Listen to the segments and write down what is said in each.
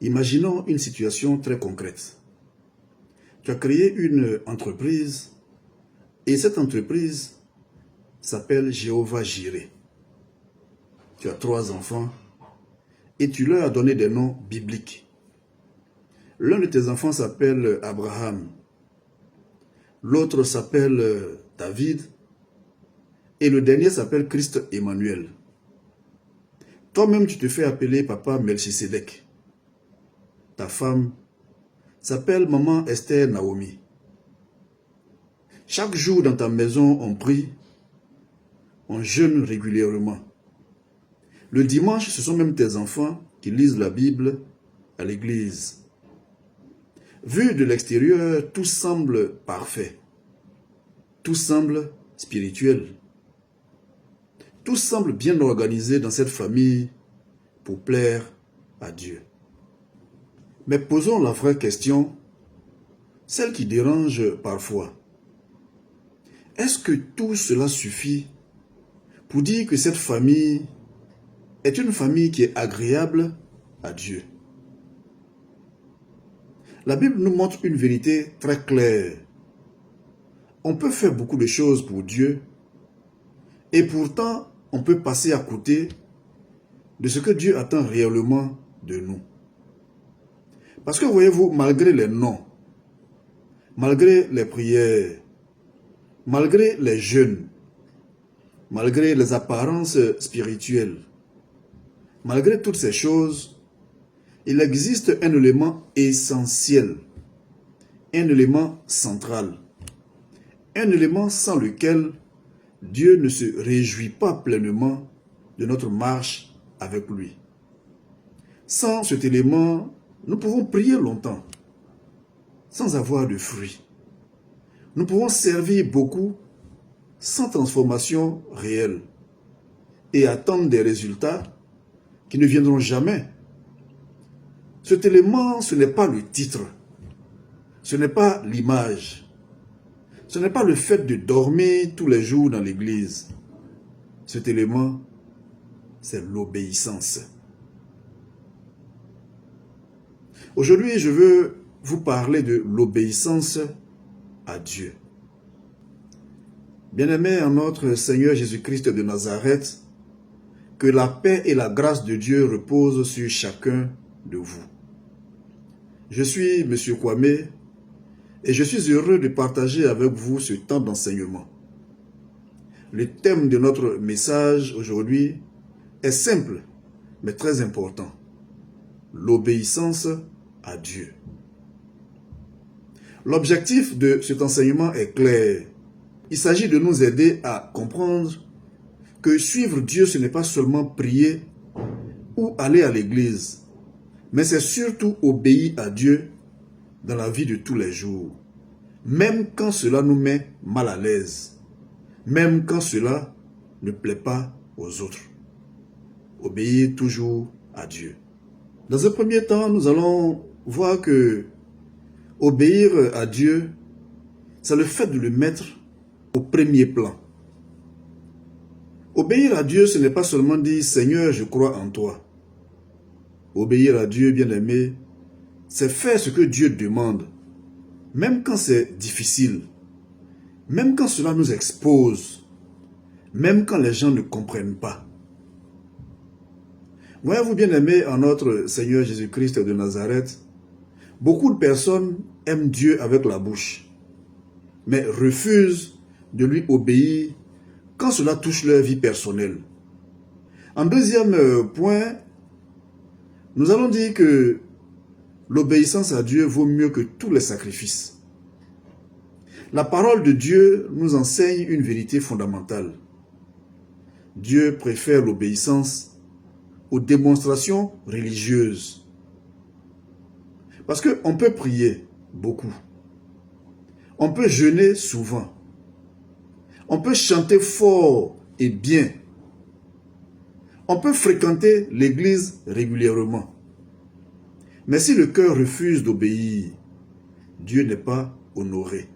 Imaginons une situation très concrète. Tu as créé une entreprise et cette entreprise s'appelle Jéhovah Jireh. Tu as 3 enfants et tu leur as donné des noms bibliques. L'un de tes enfants s'appelle Abraham, l'autre s'appelle David et le dernier s'appelle Christ Emmanuel. Toi-même, tu te fais appeler Papa Melchisedec. Ta femme s'appelle Maman Esther Naomi. Chaque jour dans ta maison, on prie, on jeûne régulièrement. Le dimanche, ce sont même tes enfants qui lisent la Bible à l'église. Vu de l'extérieur, tout semble parfait. Tout semble spirituel. Tout semble bien organisé dans cette famille pour plaire à Dieu. Mais posons la vraie question, celle qui dérange parfois. Est-ce que tout cela suffit pour dire que cette famille est une famille qui est agréable à Dieu? La Bible nous montre une vérité très claire. On peut faire beaucoup de choses pour Dieu et pourtant on peut passer à côté de ce que Dieu attend réellement de nous. Parce que voyez-vous, malgré les noms, malgré les prières, malgré les jeûnes, malgré les apparences spirituelles, malgré toutes ces choses, il existe un élément essentiel, un élément central, un élément sans lequel Dieu ne se réjouit pas pleinement de notre marche avec lui. Sans cet élément, nous pouvons prier longtemps, sans avoir de fruits. Nous pouvons servir beaucoup, sans transformation réelle, et attendre des résultats qui ne viendront jamais. Cet élément, ce n'est pas le titre, ce n'est pas l'image, ce n'est pas le fait de dormir tous les jours dans l'église. Cet élément, c'est l'obéissance. Aujourd'hui, je veux vous parler de l'obéissance à Dieu. Bien-aimés en notre Seigneur Jésus-Christ de Nazareth, que la paix et la grâce de Dieu reposent sur chacun de vous. Je suis M. Kwame et je suis heureux de partager avec vous ce temps d'enseignement. Le thème de notre message aujourd'hui est simple, mais très important. L'obéissance à Dieu. L'objectif de cet enseignement est clair. Il s'agit de nous aider à comprendre que suivre Dieu, ce n'est pas seulement prier ou aller à l'église, mais c'est surtout obéir à Dieu dans la vie de tous les jours, même quand cela nous met mal à l'aise, même quand cela ne plaît pas aux autres. Obéir toujours à Dieu. Dans un premier temps, nous allons voir que obéir à Dieu, c'est le fait de le mettre au premier plan. Obéir à Dieu, ce n'est pas seulement dire « Seigneur, je crois en toi ». Obéir à Dieu, bien-aimé, c'est faire ce que Dieu demande, même quand c'est difficile, même quand cela nous expose, même quand les gens ne comprennent pas. Voyez-vous, bien-aimés en notre Seigneur Jésus-Christ de Nazareth, beaucoup de personnes aiment Dieu avec la bouche, mais refusent de lui obéir quand cela touche leur vie personnelle. En deuxième point, nous allons dire que l'obéissance à Dieu vaut mieux que tous les sacrifices. La parole de Dieu nous enseigne une vérité fondamentale. Dieu préfère l'obéissance aux démonstrations religieuses. Parce qu'on peut prier beaucoup. On peut jeûner souvent. On peut chanter fort et bien. On peut fréquenter l'église régulièrement. Mais si le cœur refuse d'obéir, Dieu n'est pas honoré.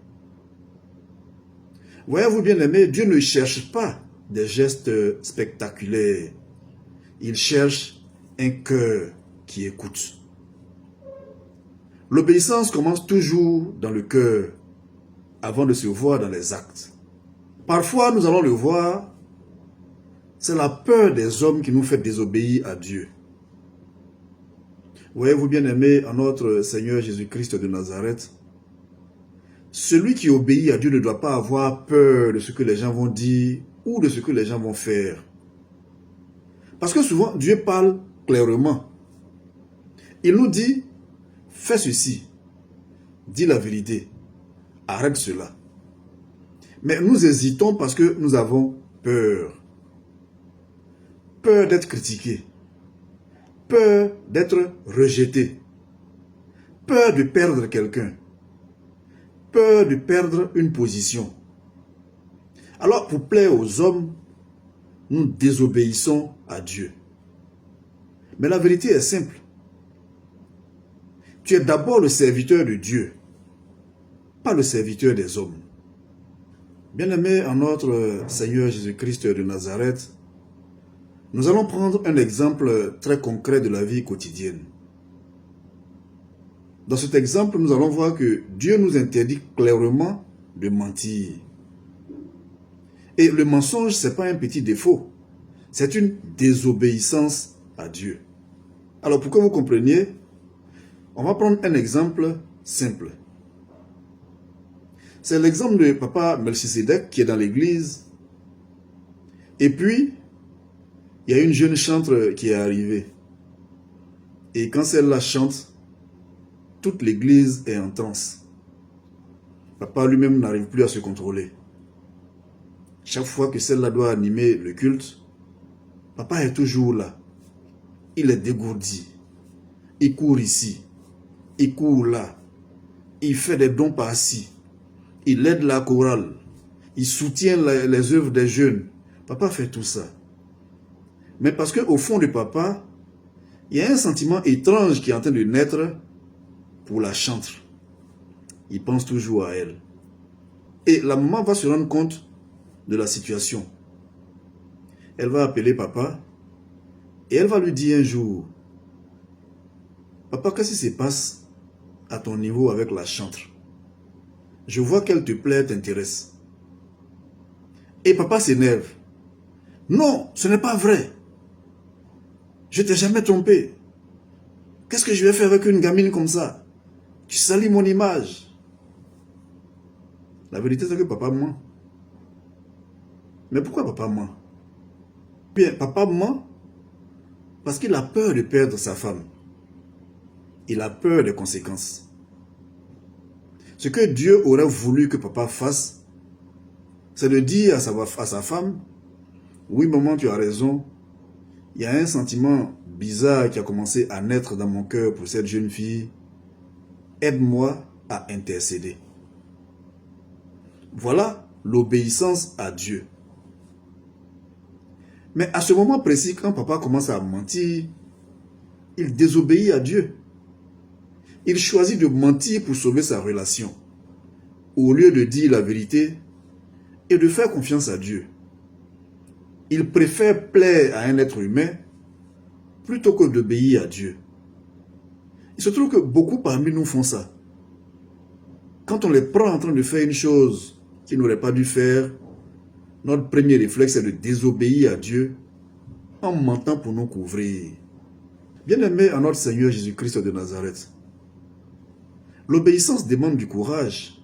Voyez-vous, bien-aimés, Dieu ne cherche pas des gestes spectaculaires. Il cherche un cœur qui écoute. L'obéissance commence toujours dans le cœur avant de se voir dans les actes. Parfois, nous allons le voir, c'est la peur des hommes qui nous fait désobéir à Dieu. Voyez-vous, bien-aimés, en notre Seigneur Jésus-Christ de Nazareth, celui qui obéit à Dieu ne doit pas avoir peur de ce que les gens vont dire ou de ce que les gens vont faire. Parce que souvent, Dieu parle clairement. Il nous dit, fais ceci, dis la vérité, arrête cela. Mais nous hésitons parce que nous avons peur. Peur d'être critiqué. Peur d'être rejeté. Peur de perdre quelqu'un. Peur de perdre une position. Alors, pour plaire aux hommes, nous désobéissons à Dieu. Mais la vérité est simple. Tu es d'abord le serviteur de Dieu, pas le serviteur des hommes. Bien-aimés en notre Seigneur Jésus-Christ de Nazareth, nous allons prendre un exemple très concret de la vie quotidienne. Dans cet exemple, nous allons voir que Dieu nous interdit clairement de mentir. Et le mensonge, ce n'est pas un petit défaut, c'est une désobéissance à Dieu. Alors pour que vous compreniez, on va prendre un exemple simple. C'est l'exemple de papa Melchisedec qui est dans l'église. Et puis, il y a une jeune chantre qui est arrivée. Et quand celle-là chante, toute l'église est en transe. Papa lui-même n'arrive plus à se contrôler. Chaque fois que celle-là doit animer le culte, papa est toujours là. Il est dégourdi. Il court ici. Il court là. Il fait des dons par-ci. Il aide la chorale. Il soutient les œuvres des jeunes. Papa fait tout ça. Mais parce qu'au fond de papa, il y a un sentiment étrange qui est en train de naître pour la chantre. Il pense toujours à elle. Et la maman va se rendre compte de la situation. Elle va appeler papa et elle va lui dire un jour, papa, qu'est-ce qui se passe à ton niveau avec la chantre? Je vois qu'elle te plaît, t'intéresse. Et papa s'énerve. Non, ce n'est pas vrai. Je t'ai jamais trompé. Qu'est-ce que je vais faire avec une gamine comme ça? Tu salis mon image. La vérité, c'est que papa ment. Mais pourquoi papa ment? Bien, papa ment parce qu'il a peur de perdre sa femme. Il a peur des conséquences. Ce que Dieu aurait voulu que papa fasse, c'est de dire à sa femme, oui maman, tu as raison, il y a un sentiment bizarre qui a commencé à naître dans mon cœur pour cette jeune fille, aide-moi à intercéder. Voilà l'obéissance à Dieu. Mais à ce moment précis, quand papa commence à mentir, il désobéit à Dieu. Il choisit de mentir pour sauver sa relation, au lieu de dire la vérité et de faire confiance à Dieu. Il préfère plaire à un être humain plutôt que d'obéir à Dieu. Il se trouve que beaucoup parmi nous font ça. Quand on les prend en train de faire une chose qu'ils n'auraient pas dû faire, notre premier réflexe est de désobéir à Dieu en mentant pour nous couvrir. Bien-aimés en notre Seigneur Jésus-Christ de Nazareth, l'obéissance demande du courage.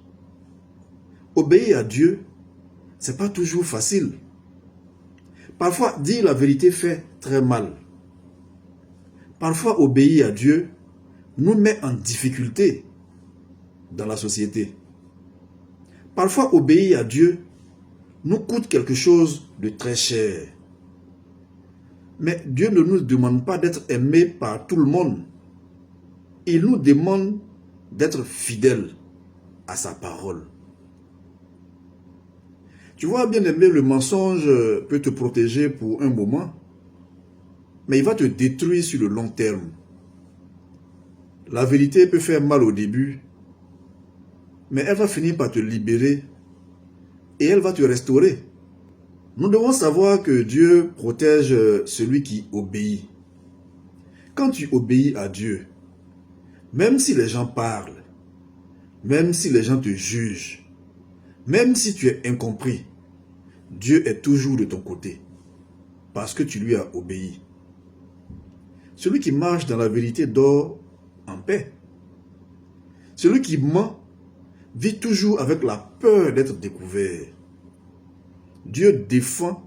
Obéir à Dieu, ce n'est pas toujours facile. Parfois, dire la vérité fait très mal. Parfois, obéir à Dieu nous met en difficulté dans la société. Parfois, obéir à Dieu nous coûte quelque chose de très cher. Mais Dieu ne nous demande pas d'être aimé par tout le monde. Il nous demande d'être fidèles à sa parole. Tu vois, bien aimé, le mensonge peut te protéger pour un moment, mais il va te détruire sur le long terme. La vérité peut faire mal au début, mais elle va finir par te libérer et elle va te restaurer. Nous devons savoir que Dieu protège celui qui obéit. Quand tu obéis à Dieu, Même si les gens parlent, même si les gens te jugent, même si tu es incompris, Dieu est toujours de ton côté, parce que tu lui as obéi. Celui qui marche dans la vérité dort en paix. Celui qui ment vit toujours avec la peur d'être découvert. Dieu défend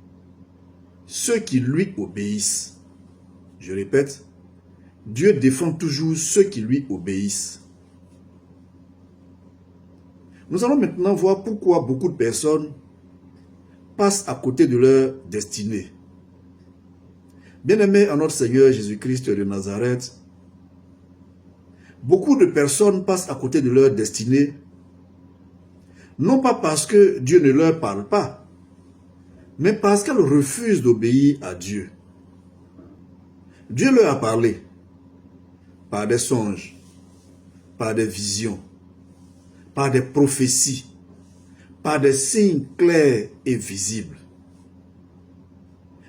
ceux qui lui obéissent. Je répète, Dieu défend toujours ceux qui lui obéissent. Nous allons maintenant voir pourquoi beaucoup de personnes passent à côté de leur destinée. Bien-aimés en notre Seigneur Jésus-Christ de Nazareth, beaucoup de personnes passent à côté de leur destinée, non pas parce que Dieu ne leur parle pas, mais parce qu'elles refusent d'obéir à Dieu. Dieu leur a parlé par des songes, par des visions, par des prophéties, par des signes clairs et visibles.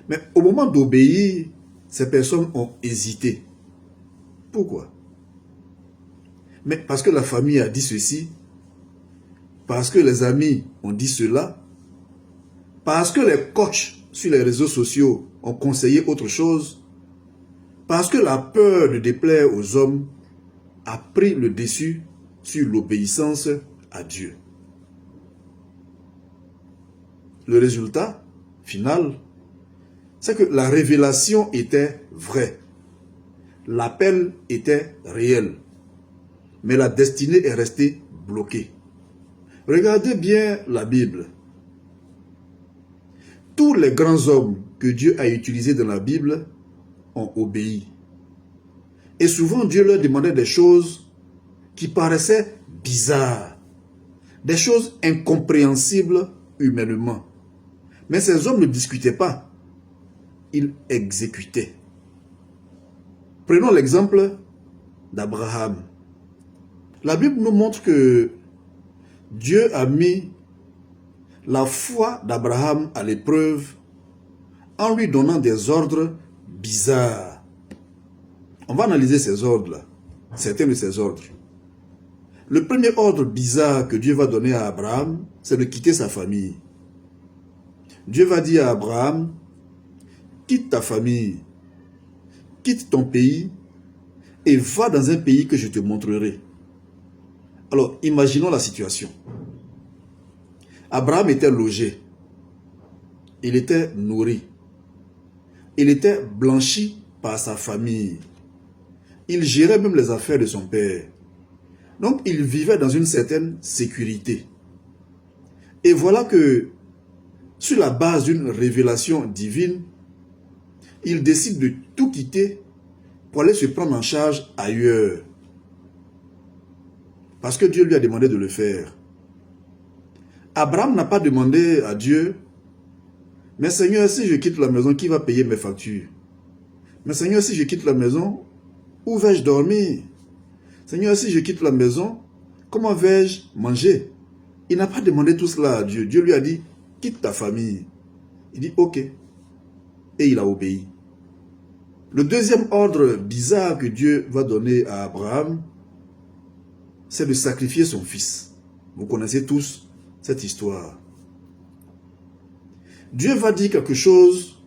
Mais au moment d'obéir, ces personnes ont hésité. Pourquoi? Mais parce que la famille a dit ceci, parce que les amis ont dit cela, parce que les coachs sur les réseaux sociaux ont conseillé autre chose, parce que la peur de déplaire aux hommes a pris le dessus sur l'obéissance à Dieu. Le résultat final, c'est que la révélation était vraie. L'appel était réel. Mais la destinée est restée bloquée. Regardez bien la Bible. Tous les grands hommes que Dieu a utilisés dans la Bible ont obéi. Et souvent, Dieu leur demandait des choses qui paraissaient bizarres, des choses incompréhensibles humainement. Mais ces hommes ne discutaient pas, ils exécutaient. Prenons l'exemple d'Abraham. La Bible nous montre que Dieu a mis la foi d'Abraham à l'épreuve en lui donnant des ordres bizarres. On va analyser ces ordres-là, certains de ces ordres. Le premier ordre bizarre que Dieu va donner à Abraham, c'est de quitter sa famille. Dieu va dire à Abraham, quitte ta famille, quitte ton pays et va dans un pays que je te montrerai. Alors, imaginons la situation. Abraham était logé, il était nourri, il était blanchi par sa famille, il gérait même les affaires de son père. Donc, il vivait dans une certaine sécurité. Et voilà que, sur la base d'une révélation divine, il décide de tout quitter pour aller se prendre en charge ailleurs. Parce que Dieu lui a demandé de le faire. Abraham n'a pas demandé à Dieu, mais Seigneur, si je quitte la maison, qui va payer mes factures? Mais Seigneur, si je quitte la maison, où vais-je dormir? Seigneur, si je quitte la maison, comment vais-je manger? Il n'a pas demandé tout cela à Dieu. Dieu lui a dit, quitte ta famille. Il dit, ok. Et il a obéi. Le deuxième ordre bizarre que Dieu va donner à Abraham, c'est de sacrifier son fils. Vous connaissez tous cette histoire. Dieu va dire quelque chose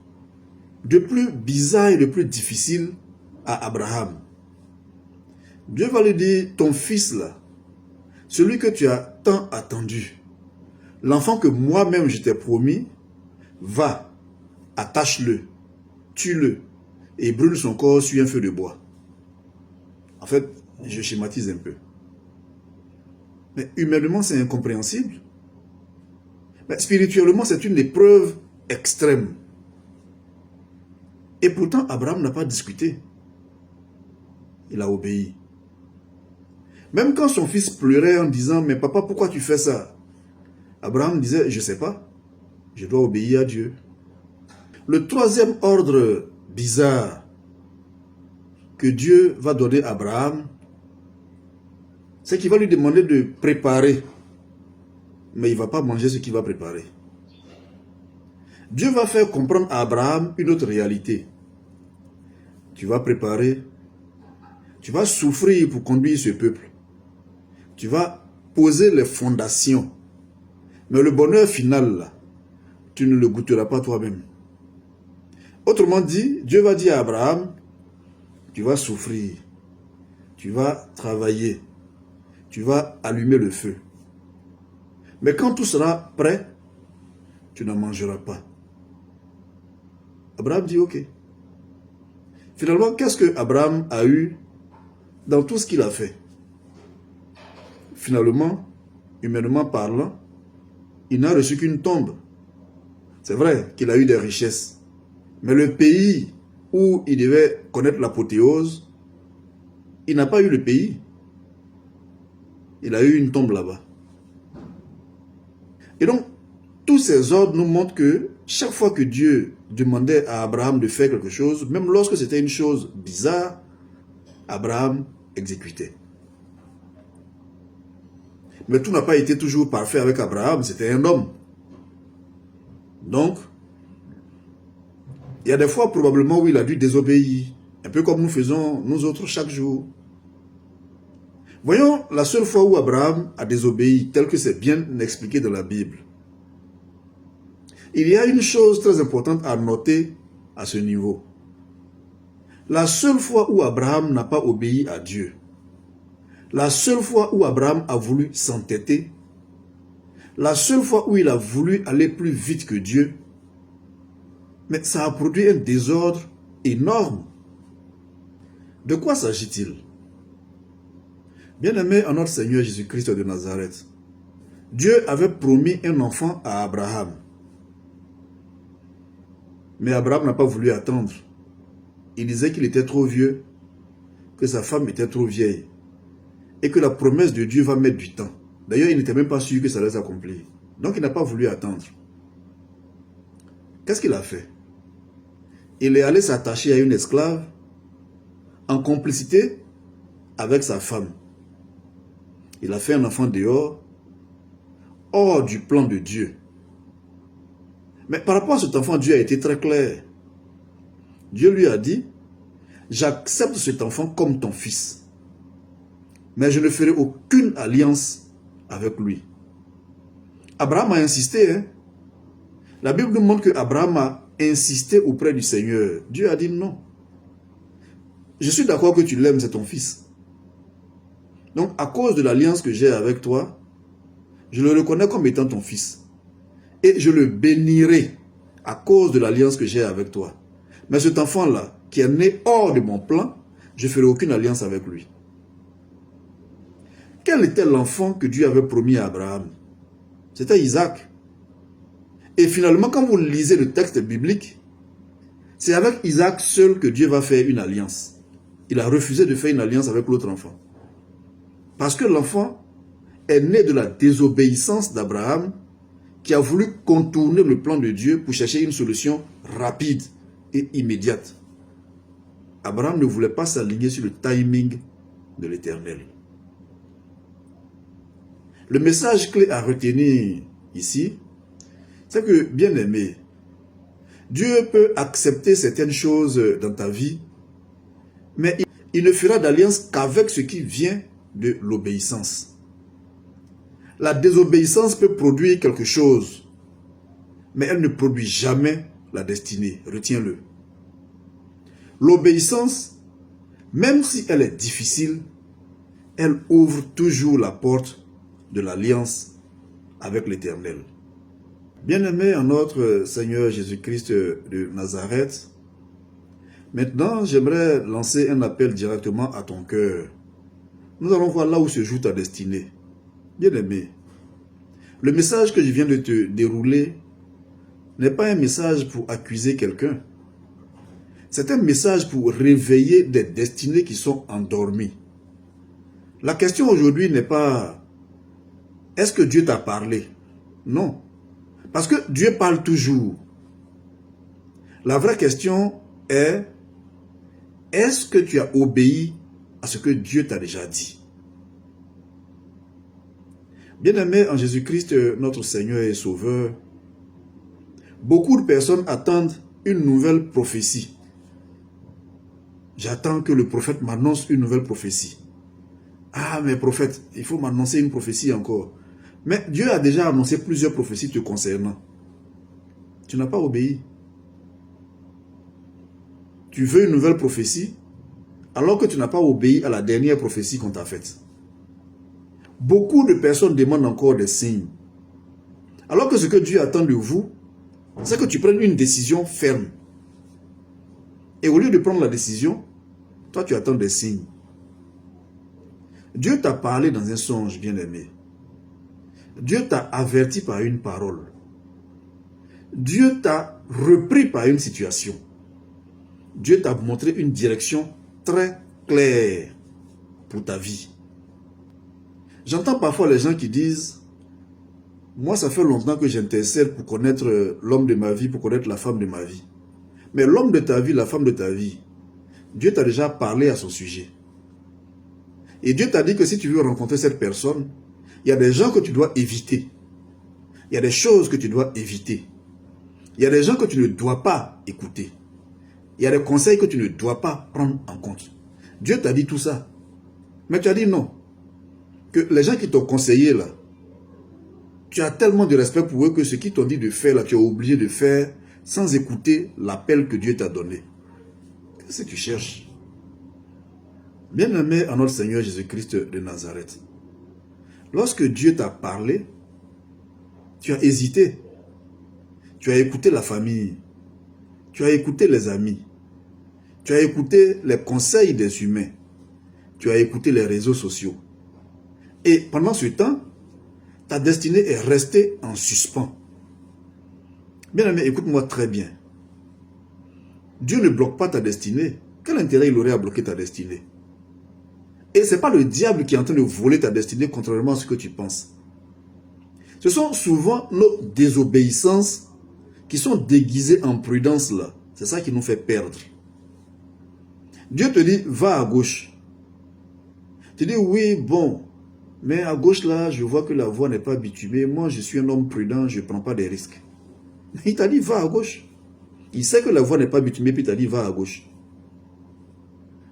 de plus bizarre et de plus difficile à Abraham. Dieu va lui dire, ton fils là, celui que tu as tant attendu, l'enfant que moi-même je t'ai promis, va, attache-le, tue-le et brûle son corps sur un feu de bois. En fait, je schématise un peu. Mais humainement, c'est incompréhensible. Mais spirituellement, c'est une épreuve extrême. Et pourtant, Abraham n'a pas discuté. Il a obéi. Même quand son fils pleurait en disant, mais papa, pourquoi tu fais ça? Abraham disait, je ne sais pas. Je dois obéir à Dieu. Le troisième ordre bizarre que Dieu va donner à Abraham, c'est qu'il va lui demander de préparer. Mais il ne va pas manger ce qu'il va préparer. Dieu va faire comprendre à Abraham une autre réalité. Tu vas préparer, Tu vas souffrir pour conduire ce peuple. Tu vas poser les fondations. Mais le bonheur final, là, tu ne le goûteras pas toi-même. Autrement dit, Dieu va dire à Abraham, tu vas souffrir, tu vas travailler, tu vas allumer le feu. Mais quand tout sera prêt, tu n'en mangeras pas. Abraham dit ok. Finalement, qu'est-ce que Abraham a eu dans tout ce qu'il a fait? Finalement, humainement parlant, il n'a reçu qu'une tombe. C'est vrai qu'il a eu des richesses. Mais le pays où il devait connaître l'apothéose, il n'a pas eu le pays. Il a eu une tombe là-bas. Et donc, tous ces ordres nous montrent que chaque fois que Dieu demandait à Abraham de faire quelque chose, même lorsque c'était une chose bizarre, Abraham exécutait. Mais tout n'a pas été toujours parfait avec Abraham, c'était un homme. Donc, il y a des fois probablement où il a dû désobéir, un peu comme nous faisons nous autres chaque jour. Voyons la seule fois où Abraham a désobéi, tel que c'est bien expliqué dans la Bible. Il y a une chose très importante à noter à ce niveau. La seule fois où Abraham n'a pas obéi à Dieu, la seule fois où Abraham a voulu s'entêter, la seule fois où il a voulu aller plus vite que Dieu, mais ça a produit un désordre énorme. De quoi s'agit-il? Bien-aimé en notre Seigneur Jésus-Christ de Nazareth, Dieu avait promis un enfant à Abraham. Mais Abraham n'a pas voulu attendre. Il disait qu'il était trop vieux, que sa femme était trop vieille, et que la promesse de Dieu va mettre du temps. D'ailleurs, il n'était même pas sûr que ça allait s'accomplir. Donc, il n'a pas voulu attendre. Qu'est-ce qu'il a fait? Il est allé s'attacher à une esclave en complicité avec sa femme. Il a fait un enfant dehors, hors du plan de Dieu. Mais par rapport à cet enfant, Dieu a été très clair. Dieu lui a dit, j'accepte cet enfant comme ton fils, mais je ne ferai aucune alliance avec lui. Abraham a insisté. La Bible nous montre que Abraham a insisté auprès du Seigneur. Dieu a dit non. Je suis d'accord que tu l'aimes, c'est ton fils. Donc, à cause de l'alliance que j'ai avec toi, je le reconnais comme étant ton fils. Et je le bénirai à cause de l'alliance que j'ai avec toi. Mais cet enfant-là, qui est né hors de mon plan, je ne ferai aucune alliance avec lui. Quel était l'enfant que Dieu avait promis à Abraham? C'était Isaac. Et finalement, quand vous lisez le texte biblique, c'est avec Isaac seul que Dieu va faire une alliance. Il a refusé de faire une alliance avec l'autre enfant. Parce que l'enfant est né de la désobéissance d'Abraham, qui a voulu contourner le plan de Dieu pour chercher une solution rapide et immédiate. Abraham ne voulait pas s'aligner sur le timing de l'Éternel. Le message clé à retenir ici, c'est que, bien aimé, Dieu peut accepter certaines choses dans ta vie, mais il ne fera d'alliance qu'avec ce qui vient de l'obéissance. La désobéissance peut produire quelque chose, mais elle ne produit jamais la destinée. Retiens-le. L'obéissance, même si elle est difficile, elle ouvre toujours la porte de l'alliance avec l'Éternel. Bien-aimé en notre Seigneur Jésus-Christ de Nazareth, maintenant j'aimerais lancer un appel directement à ton cœur. Nous allons voir là où se joue ta destinée. Bien-aimé, le message que je viens de te dérouler n'est pas un message pour accuser quelqu'un. C'est un message pour réveiller des destinées qui sont endormies. La question aujourd'hui n'est pas « Est-ce que Dieu t'a parlé ?» Non. Parce que Dieu parle toujours. La vraie question est « Est-ce que tu as obéi à ce que Dieu t'a déjà dit ?» Bien-aimé en Jésus-Christ, notre Seigneur et Sauveur, beaucoup de personnes attendent une nouvelle prophétie. J'attends que le prophète m'annonce une nouvelle prophétie. Ah, mais prophète, il faut m'annoncer une prophétie encore. Mais Dieu a déjà annoncé plusieurs prophéties te concernant. Tu n'as pas obéi. Tu veux une nouvelle prophétie alors que tu n'as pas obéi à la dernière prophétie qu'on t'a faite. Beaucoup de personnes demandent encore des signes. Alors que ce que Dieu attend de vous, c'est que tu prennes une décision ferme. Et au lieu de prendre la décision, toi tu attends des signes. Dieu t'a parlé dans un songe, bien-aimé. Dieu t'a averti par une parole. Dieu t'a repris par une situation. Dieu t'a montré une direction très claire pour ta vie. J'entends parfois les gens qui disent, moi ça fait longtemps que j'intercède pour connaître l'homme de ma vie, pour connaître la femme de ma vie. Mais l'homme de ta vie, la femme de ta vie, Dieu t'a déjà parlé à son sujet. Et Dieu t'a dit que si tu veux rencontrer cette personne, il y a des gens que tu dois éviter. Il y a des choses que tu dois éviter. Il y a des gens que tu ne dois pas écouter. Il y a des conseils que tu ne dois pas prendre en compte. Dieu t'a dit tout ça. Mais tu as dit non. Que les gens qui t'ont conseillé là, tu as tellement de respect pour eux que ce qu'ils t'ont dit de faire là, tu es obligé de faire sans écouter l'appel que Dieu t'a donné. Qu'est-ce que tu cherches? Bien-aimé à notre Seigneur Jésus-Christ de Nazareth, lorsque Dieu t'a parlé, tu as hésité. Tu as écouté la famille. Tu as écouté les amis. Tu as écouté les conseils des humains. Tu as écouté les réseaux sociaux. Et pendant ce temps, ta destinée est restée en suspens. Bien-aimé, écoute-moi très bien. Dieu ne bloque pas ta destinée. Quel intérêt il aurait à bloquer ta destinée? Et ce n'est pas le diable qui est en train de voler ta destinée, contrairement à ce que tu penses. Ce sont souvent nos désobéissances qui sont déguisées en prudence là. C'est ça qui nous fait perdre. Dieu te dit, va à gauche. Tu dis, oui, bon, mais à gauche là, je vois que la voie n'est pas bitumée. Moi, je suis un homme prudent, je ne prends pas des risques. Il t'a dit, va à gauche. Il sait que la voie n'est pas bitumée, puis il t'a dit, va à gauche.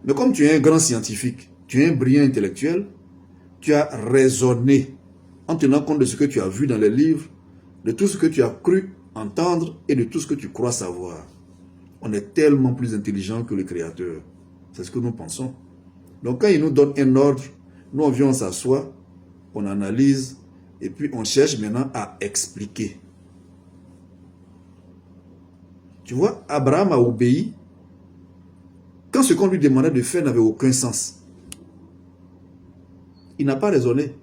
Mais comme tu es un grand scientifique, tu es un brillant intellectuel, tu as raisonné en tenant compte de ce que tu as vu dans les livres, de tout ce que tu as cru entendre et de tout ce que tu crois savoir. On est tellement plus intelligent que le Créateur. C'est ce que nous pensons. Donc quand il nous donne un ordre, nous on vient, on s'assoit, on analyse et puis on cherche maintenant à expliquer. Tu vois, Abraham a obéi quand ce qu'on lui demandait de faire n'avait aucun sens. Il n'a pas raisonné.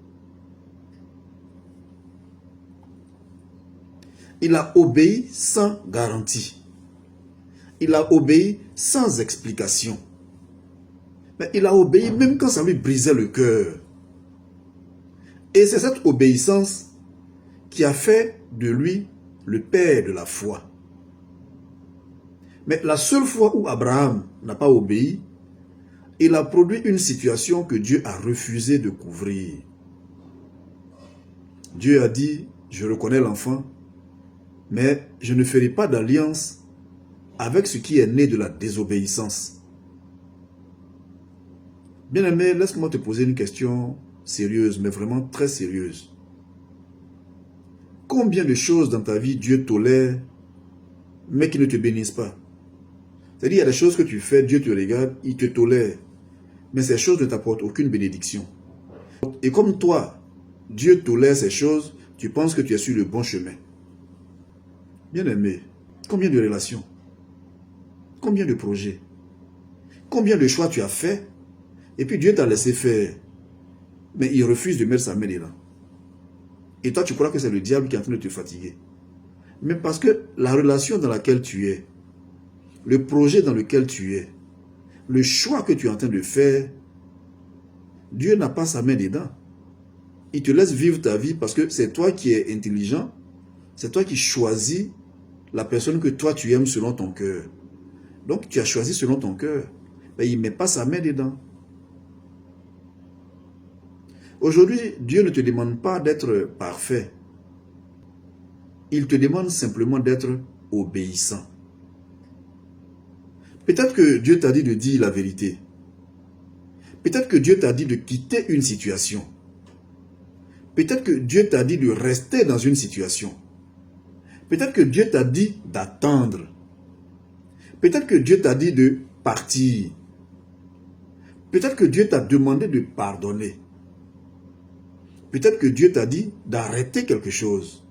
Il a obéi sans garantie. Il a obéi sans explication. Mais il a obéi même quand ça lui brisait le cœur. Et c'est cette obéissance qui a fait de lui le père de la foi. Mais la seule fois où Abraham n'a pas obéi, il a produit une situation que Dieu a refusé de couvrir. Dieu a dit, je reconnais l'enfant, mais je ne ferai pas d'alliance avec ce qui est né de la désobéissance. Bien-aimé, laisse-moi te poser une question sérieuse, mais vraiment très sérieuse. Combien de choses dans ta vie Dieu tolère, mais qui ne te bénissent pas? C'est-à-dire, il y a des choses que tu fais, Dieu te regarde, il te tolère, mais ces choses ne t'apportent aucune bénédiction. Et comme toi, Dieu tolère ces choses, tu penses que tu es sur le bon chemin. Bien-aimé, combien de relations? Combien de projets? Combien de choix tu as fait? Et puis Dieu t'a laissé faire. Mais il refuse de mettre sa main dedans. Et toi, tu crois que c'est le diable qui est en train de te fatiguer. Mais parce que la relation dans laquelle tu es, le projet dans lequel tu es, le choix que tu es en train de faire, Dieu n'a pas sa main dedans. Il te laisse vivre ta vie parce que c'est toi qui es intelligent, c'est toi qui choisis la personne que toi tu aimes selon ton cœur. Donc tu as choisi selon ton cœur, mais il ne met pas sa main dedans. Aujourd'hui, Dieu ne te demande pas d'être parfait. Il te demande simplement d'être obéissant. Peut-être que Dieu t'a dit de dire la vérité. Peut-être que Dieu t'a dit de quitter une situation. Peut-être que Dieu t'a dit de rester dans une situation. Peut-être que Dieu t'a dit d'attendre. Peut-être que Dieu t'a dit de partir. Peut-être que Dieu t'a demandé de pardonner. Peut-être que Dieu t'a dit d'arrêter quelque chose.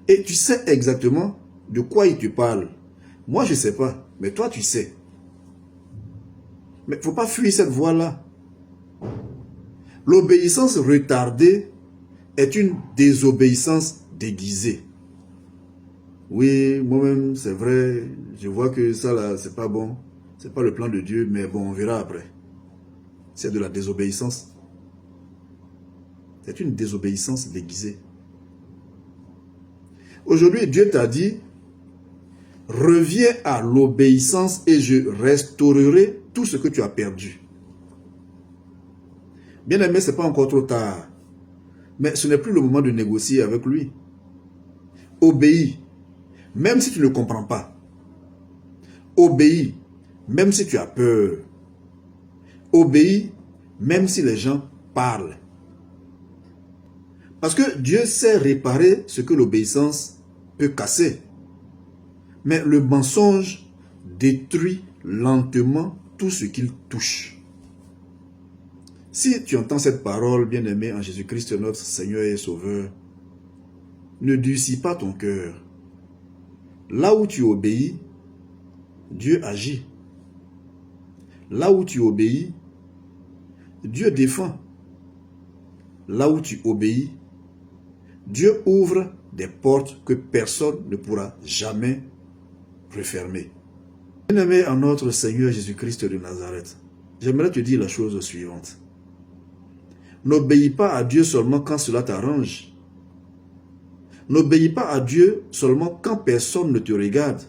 Et tu sais exactement de quoi il te parle. Moi, je ne sais pas, mais toi, tu sais. Mais il ne faut pas fuir cette voie-là. L'obéissance retardée est une désobéissance déguisée. Oui, moi-même, c'est vrai, je vois que ça, là, c'est pas bon. C'est pas le plan de Dieu, mais bon, on verra après. C'est de la désobéissance. C'est une désobéissance déguisée. Aujourd'hui, Dieu t'a dit, reviens à l'obéissance et je restaurerai tout ce que tu as perdu. Bien aimé, ce n'est pas encore trop tard. Mais ce n'est plus le moment de négocier avec lui. Obéis, même si tu ne comprends pas. Obéis, même si tu as peur. Obéis, même si les gens parlent. Parce que Dieu sait réparer ce que l'obéissance peut casser. Mais le mensonge détruit lentement tout ce qu'il touche. Si tu entends cette parole, bien-aimé en Jésus-Christ, notre Seigneur et Sauveur, ne durcis pas ton cœur. Là où tu obéis, Dieu agit. Là où tu obéis, Dieu défend. Là où tu obéis, Dieu ouvre des portes que personne ne pourra jamais refermer. Bien-aimé en notre Seigneur Jésus-Christ de Nazareth, j'aimerais te dire la chose suivante. N'obéis pas à Dieu seulement quand cela t'arrange. N'obéis pas à Dieu seulement quand personne ne te regarde.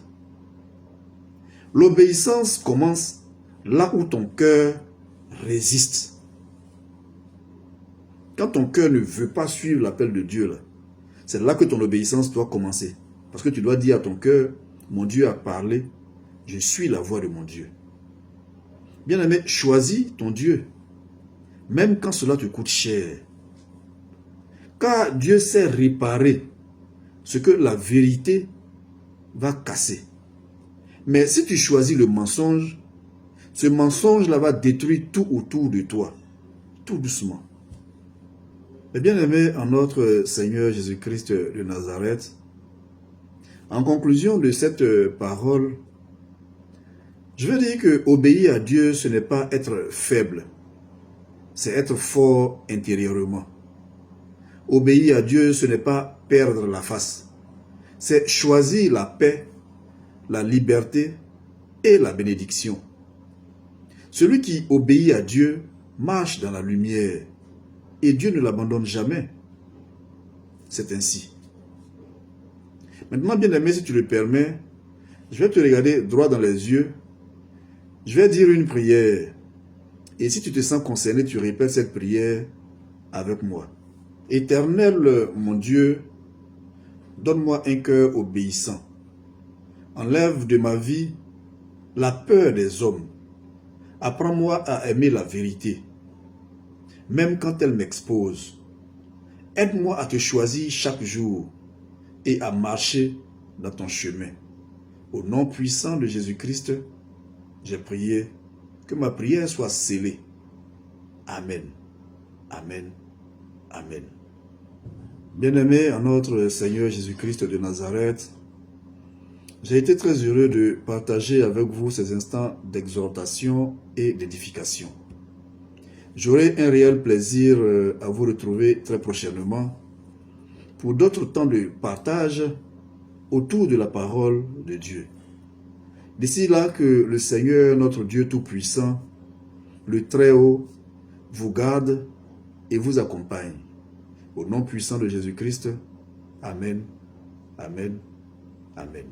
L'obéissance commence là où ton cœur résiste. Quand ton cœur ne veut pas suivre l'appel de Dieu, c'est là que ton obéissance doit commencer. Parce que tu dois dire à ton cœur, mon Dieu a parlé, je suis la voix de mon Dieu. Bien-aimé, choisis ton Dieu, même quand cela te coûte cher. Car Dieu sait réparer ce que la vérité va casser. Mais si tu choisis le mensonge, ce mensonge-là va détruire tout autour de toi, tout doucement. Et bien aimé en notre Seigneur Jésus-Christ de Nazareth, en conclusion de cette parole, je veux dire que obéir à Dieu, ce n'est pas être faible, c'est être fort intérieurement. Obéir à Dieu, ce n'est pas perdre la face, c'est choisir la paix, la liberté et la bénédiction. Celui qui obéit à Dieu marche dans la lumière et Dieu ne l'abandonne jamais. C'est ainsi. Maintenant, bien-aimé, si tu le permets, je vais te regarder droit dans les yeux. Je vais dire une prière. Et si tu te sens concerné, tu répètes cette prière avec moi. Éternel, mon Dieu, donne-moi un cœur obéissant. Enlève de ma vie la peur des hommes. Apprends-moi à aimer la vérité, même quand elle m'expose. Aide-moi à te choisir chaque jour et à marcher dans ton chemin. Au nom puissant de Jésus-Christ, j'ai prié, que ma prière soit scellée. Amen. Amen. Amen. Bien-aimé en notre Seigneur Jésus-Christ de Nazareth, j'ai été très heureux de partager avec vous ces instants d'exhortation et d'édification. J'aurai un réel plaisir à vous retrouver très prochainement pour d'autres temps de partage autour de la parole de Dieu. D'ici là, que le Seigneur, notre Dieu Tout-Puissant, le Très-Haut, vous garde et vous accompagne. Au nom puissant de Jésus-Christ, Amen, Amen, Amen.